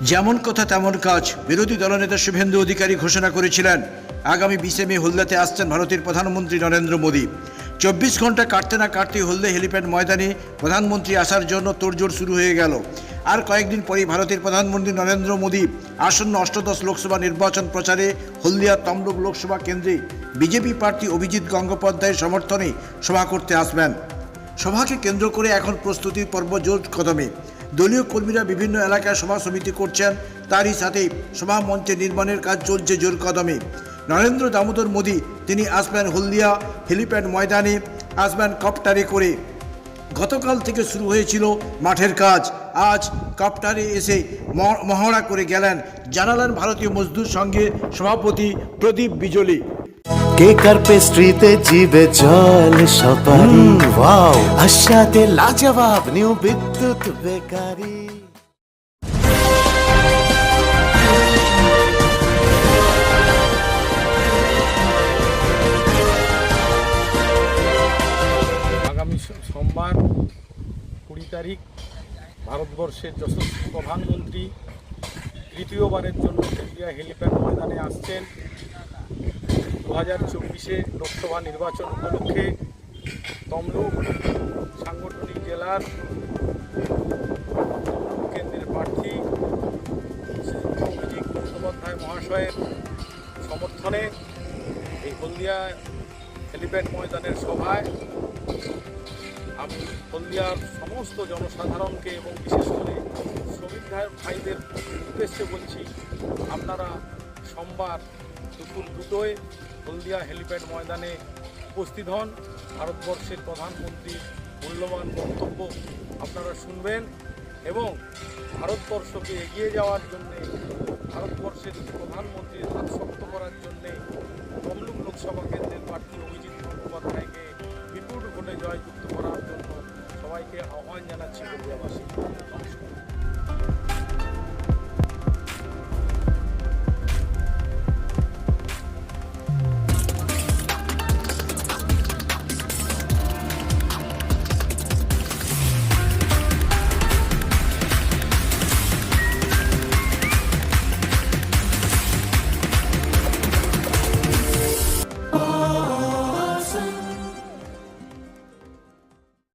যেমন কথা তেমন কাজ। বিরোধী দলনেতা শুভেন্দু অধিকারী ঘোষণা করেছিলেন আগামী 20 মে হলদিয়াতে আসছেন ভারতের প্রধানমন্ত্রী নরেন্দ্র মোদী। 24 ঘন্টা কাটতে না কাটতেই হলদিয়া হেলিপ্যাড ময়দানে প্রধানমন্ত্রী আসার জন্য তোড়জোড় শুরু হয়ে গেল। আর কয়েকদিন পরেই ভারতের প্রধানমন্ত্রী নরেন্দ্র মোদী আসন্ন অষ্টাদশ লোকসভা নির্বাচন প্রচারে হলদিয়ার তমলুক লোকসভা কেন্দ্রে বিজেপি প্রার্থী অভিজিৎ গঙ্গোপাধ্যায়ের সমর্থনে সভা করতে আসবেন। সভাকে কেন্দ্র করে এখন প্রস্তুতির পর্ব জোর কদমে। দলীয় কর্মীরা বিভিন্ন এলাকায় সভা সমিতি করছেন, তারই সাথে সভা মঞ্চে নির্মাণের কাজ চলছে জোর কদমে। নরেন্দ্র দামোদর মোদী তিনি আসবেন হলদিয়া হেলিপ্যাড ময়দানে, আসবেন কপ্টারে করে। গতকাল থেকে শুরু হয়েছিল মাঠের কাজ, আজ কপ্টারে এসে মহড়া করে গেলেন, জানালেন ভারতীয় মজদুর সংঘের সভাপতি প্রদীপ বিজলি। কেকার পেস্ট্রিতে জিবে জল সপারি ওয়াও আশাতে লাজবাব নিউ বিদ্যুৎ বেকারি। আগামী সোমবার 20 তারিখ ভারতবর্ষের যশস্বী প্রধানমন্ত্রী তৃতীয়বারের জন্য হলদিয়া হেলিপ্যাড ময়দানে আসছেন। 2024-এ লোকসভা নির্বাচন উপলক্ষে তমলুক সাংগঠনিক জেলার তমলুক কেন্দ্রের প্রার্থী অভিজিৎ গঙ্গোপাধ্যায় মহাশয়ের সমর্থনে এই হলদিয়া হেলিপ্যাড ময়দানের সভায় আমি হলদিয়ার সমস্ত জনসাধারণকে এবং বিশেষ করে শ্রমিক ভাইদের উদ্দেশ্যে বলছি, আপনারা সোমবার দুপুর 2টোয় হলদিয়া হেলিপ্যাড ময়দানে উপস্থিত হন। ভারতবর্ষের প্রধানমন্ত্রীর মূল্যবান বক্তব্য আপনারা শুনবেন এবং ভারতবর্ষকে এগিয়ে যাওয়ার জন্যে, ভারতবর্ষের প্রধানমন্ত্রীর হাত শক্ত করার জন্যে তমলুক লোকসভা কেন্দ্রের প্রার্থী অভিজিৎ গঙ্গোপাধ্যায়কে বিপুল ভোটে জয়যুক্ত করার জন্য সবাইকে আহ্বান জানাচ্ছি হলদিয়াবাসী। নমস্কার।